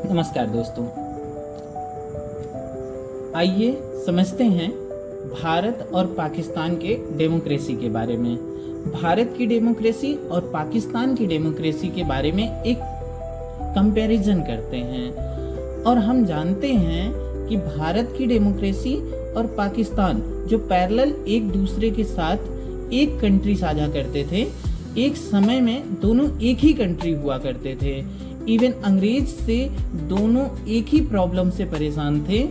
नमस्कार दोस्तों, आइए समझते हैं भारत और पाकिस्तान के डेमोक्रेसी के बारे में। भारत की डेमोक्रेसी और पाकिस्तान की डेमोक्रेसी के बारे में एक कंपैरिजन करते हैं और हम जानते हैं कि भारत की डेमोक्रेसी और पाकिस्तान जो पैरेलल एक दूसरे के साथ एक कंट्री साझा करते थे, एक समय में दोनों एक ही कंट्री हुआ करते थे। इवन अंग्रेज से दोनों एक ही प्रॉब्लम से परेशान थे।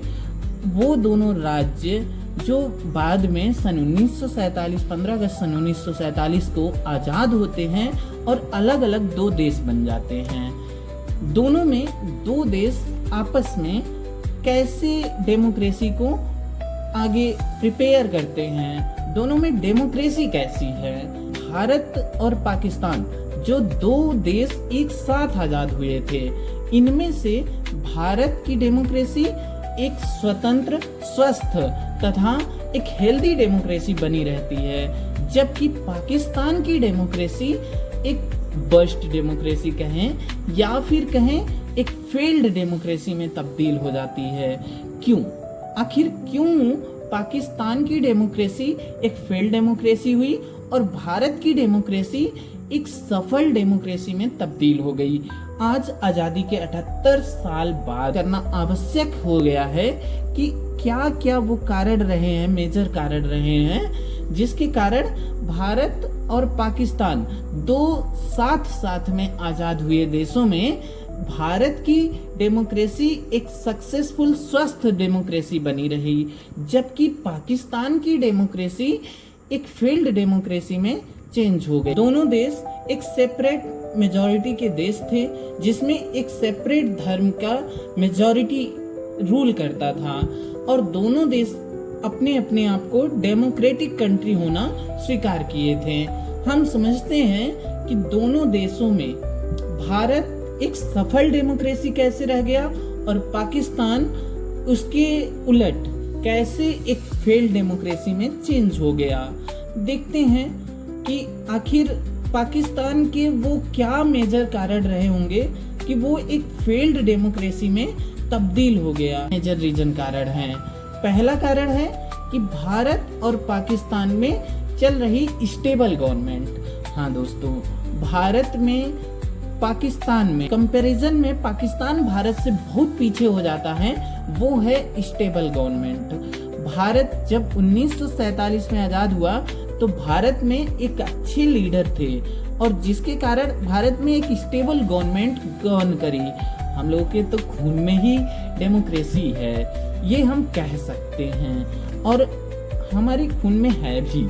वो दोनों राज्य जो बाद में सन 1947 15 अगस्त सन 1947 को आज़ाद होते हैं और अलग अलग दो देश बन जाते हैं। दोनों में दो देश आपस में कैसे डेमोक्रेसी को आगे प्रिपेयर करते हैं, दोनों में डेमोक्रेसी कैसी है। भारत और पाकिस्तान जो दो देश एक साथ आजाद हुए थे, इनमें से भारत की डेमोक्रेसी एक स्वतंत्र, स्वस्थ तथा एक हेल्दी डेमोक्रेसी बनी रहती है, जबकि पाकिस्तान की डेमोक्रेसी एक बर्स्ट डेमोक्रेसी कहें या फिर कहें एक फेल्ड डेमोक्रेसी में तब्दील हो जाती है। क्यों? आखिर क्यों पाकिस्तान की डेमोक्रेसी एक फेल्ड डेमोक्रेसी हुई और भारत की डेमोक्रेसी एक सफल डेमोक्रेसी में तब्दील हो गई? आज आजादी के 78 साल बाद करना आवश्यक हो गया है कि क्या क्या वो कारण रहे हैं, मेजर कारण रहे हैं, जिसके कारण भारत और पाकिस्तान दो साथ में आजाद हुए देशों में भारत की डेमोक्रेसी एक सक्सेसफुल, स्वस्थ डेमोक्रेसी बनी रही, जबकि पाकिस्तान की डेमोक्रेसी एक फेल्ड डेमोक्रेसी में चेंज हो गए। दोनों देश एक सेपरेट मेजॉरिटी के देश थे, जिसमें एक सेपरेट धर्म का मेजॉरिटी रूल करता था और दोनों देश अपने अपने आप को डेमोक्रेटिक कंट्री होना स्वीकार किए थे। हम समझते हैं कि दोनों देशों में भारत एक सफल डेमोक्रेसी कैसे रह गया और पाकिस्तान उसके उलट कैसे एक फेल्ड डेमोक्रेसी में चेंज हो गया। देखते हैं कि आखिर पाकिस्तान के वो क्या मेजर कारण रहे होंगे कि वो एक फेल्ड डेमोक्रेसी में तब्दील हो गया। मेजर रीजन कारण हैं। पहला कारण है कि भारत और पाकिस्तान में चल रही स्टेबल गवर्नमेंट। हाँ दोस्तों, भारत में पाकिस्तान में कंपैरिजन में पाकिस्तान भारत से बहुत पीछे हो जाता है, वो है स्टेबल गवर्नमेंट। भारत जब 1947 में आजाद हुआ तो भारत में एक अच्छे लीडर थे और जिसके कारण भारत में एक स्टेबल गवर्नमेंट गवर्न करी। हम लोगों के तो खून में ही डेमोक्रेसी है, ये हम कह सकते हैं, और हमारे खून में है भी,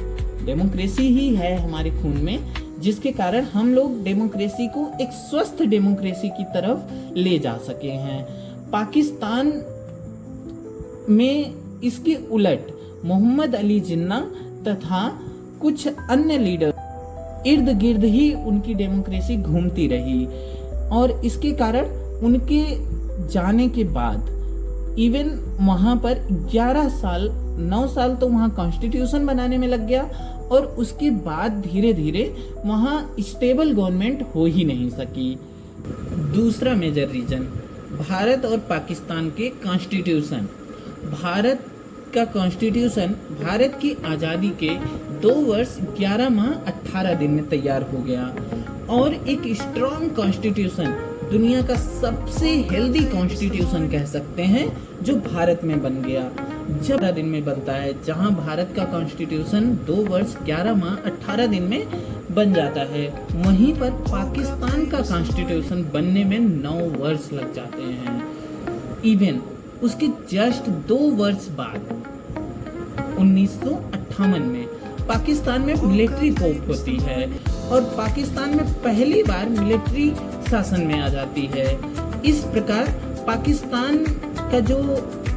डेमोक्रेसी ही है हमारे खून में, जिसके कारण हम लोग डेमोक्रेसी को एक स्वस्थ डेमोक्रेसी की तरफ ले जा सके हैं। पाकिस्तान में इसके उलट मोहम्मद अली जिन्ना तथा कुछ अन्य लीडर इर्द गिर्द ही उनकी डेमोक्रेसी घूमती रही और इसके कारण उनके जाने के बाद इवन वहां पर 9 साल तो वहां कॉन्स्टिट्यूशन बनाने में लग गया और उसके बाद धीरे धीरे वहां स्टेबल गवर्नमेंट हो ही नहीं सकी। दूसरा मेजर रीजन, भारत और पाकिस्तान के कॉन्स्टिट्यूशन। भारत का कॉन्स्टिट्यूशन भारत की आज़ादी के 2 वर्ष 11 माह 18 दिन में तैयार हो गया और एक स्ट्रॉन्ग कॉन्स्टिट्यूशन, दुनिया का सबसे हेल्दी कॉन्स्टिट्यूशन कह सकते हैं, जो भारत में बन गया। जब 18 दिन में बनता है, जहां भारत का कॉन्स्टिट्यूशन 2 वर्ष 11 माह 18 दिन में बन जाता है, वहीं पर पाकिस्तान का कॉन्स्टिट्यूशन बनने में 9 वर्ष लग जाते हैं। इवन उसके जस्ट 2 वर्ष बाद 1958 में पाकिस्तान में मिलिट्री कोप होती है और पाकिस्तान में पहली बार मिलिट्री शासन में आ जाती है। इस प्रकार पाकिस्तान का जो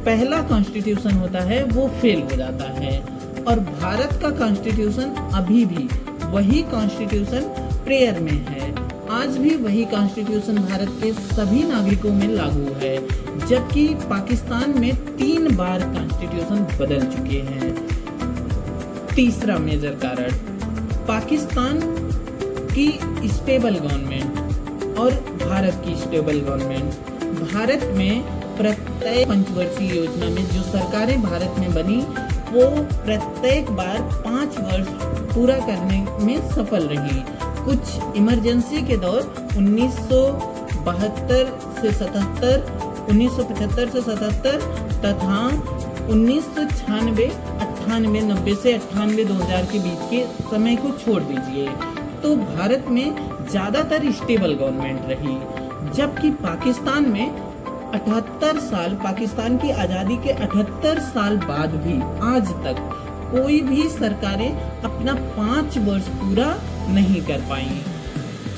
पहला कॉन्स्टिट्यूशन होता है वो फेल हो जाता है और भारत का कॉन्स्टिट्यूशन अभी भी वही कॉन्स्टिट्यूशन प्रेयर में है। आज भी वही कॉन्स्टिट्यूशन भारत के सभी नागरिकों में लागू है, जबकि पाकिस्तान में 3 बार कॉन्स्टिट्यूशन बदल चुके हैं। तीसरा मेजर कारण, पाकिस्तान की स्टेबल गवर्नमेंट और भारत की स्टेबल गवर्नमेंट। भारत में प्रत्येक पंचवर्षीय योजना में जो सरकारें भारत में बनी वो प्रत्येक बार 5 वर्ष पूरा करने में सफल रही। कुछ इमरजेंसी के दौर 1972 से 77, 1975 से 77 तथा 1996, 98, 90 से 98, 2000 के बीच के समय को छोड़ दीजिए तो भारत में ज़्यादातर स्टेबल गवर्नमेंट रही। जबकि पाकिस्तान में 78 साल, पाकिस्तान की आज़ादी के 78 साल बाद भी आज तक कोई भी सरकारें अपना 5 वर्ष पूरा नहीं कर पाई।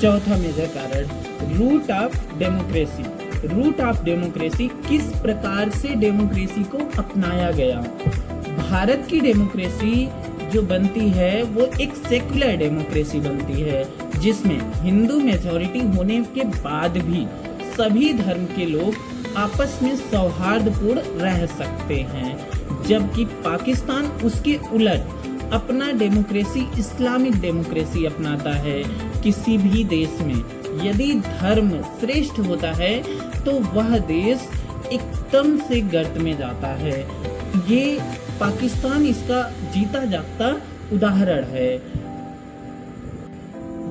चौथा मेजर कारण, root of democracy. Root of democracy, किस प्रकार से डेमोक्रेसी को अपनाया गया। भारत की डेमोक्रेसी जो बनती है वो एक सेक्युलर डेमोक्रेसी बनती है, जिसमें हिंदू मेजॉरिटी होने के बाद भी सभी धर्म के लोग आपस में सौहार्दपूर्ण रह सकते हैं। जबकि पाकिस्तान उसके उलट अपना डेमोक्रेसी इस्लामिक डेमोक्रेसी अपनाता है। किसी भी देश में यदि धर्म श्रेष्ठ होता है तो वह देश एकदम से गर्त में जाता है। ये पाकिस्तान इसका जीता जागता उदाहरण है।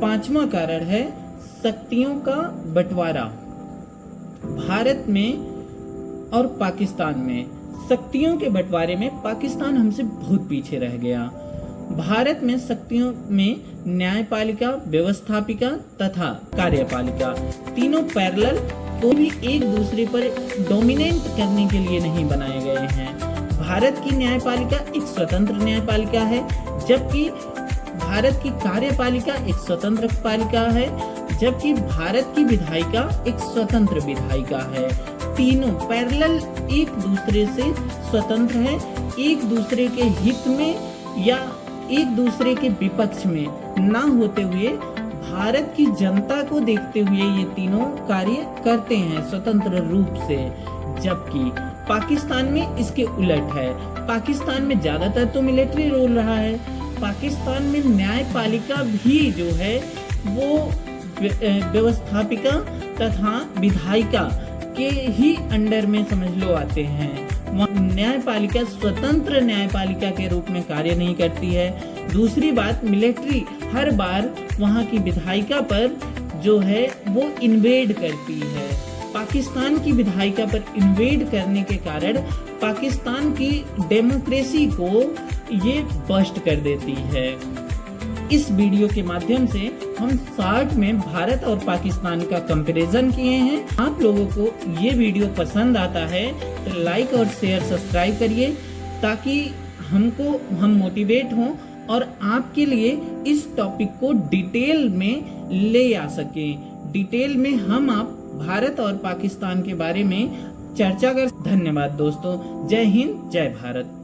पांचवा कारण है शक्तियों का बंटवारा। भारत में और पाकिस्तान में शक्तियों के बंटवारे में पाकिस्तान हमसे बहुत पीछे रह गया। भारत में शक्तियों में न्यायपालिका, व्यवस्थापिका तथा कार्यपालिका तीनों पैरेलल, कोई भी एक दूसरे पर डोमिनेट करने के लिए नहीं बनाए गए हैं। भारत की न्यायपालिका एक स्वतंत्र न्यायपालिका है, जबकि भारत की कार्यपालिका एक स्वतंत्र पालिका है, जबकि भारत की विधायिका एक स्वतंत्र विधायिका है। तीनों पैरेलल एक दूसरे से स्वतंत्र है, एक दूसरे के हित में या एक दूसरे के विपक्ष में ना होते हुए भारत की जनता को देखते हुए ये तीनों कार्य करते हैं स्वतंत्र रूप से। जबकि पाकिस्तान में इसके उलट है। पाकिस्तान में ज्यादातर तो मिलिट्री रोल रहा है। पाकिस्तान में न्यायपालिका भी जो है वो व्यवस्थापिका तथा विधायिका के ही अंडर में समझ लो आते हैं। न्यायपालिका स्वतंत्र न्यायपालिका के रूप में कार्य नहीं करती है। दूसरी बात, मिलिट्री हर बार वहाँ की विधायिका पर जो है वो इन्वेड करती है। पाकिस्तान की विधायिका पर इन्वेड करने के कारण पाकिस्तान की डेमोक्रेसी को ये बस्ट कर देती है। इस वीडियो के माध्यम से हम शॉर्ट में भारत और पाकिस्तान का कंपैरिजन किए हैं। आप लोगों को ये वीडियो पसंद आता है तो लाइक और शेयर सब्सक्राइब करिए, ताकि हम मोटिवेट हों और आपके लिए इस टॉपिक को डिटेल में ले आ सकें। डिटेल में हम आप भारत और पाकिस्तान के बारे में चर्चा कर। धन्यवाद दोस्तों। जय हिंद, जय भारत।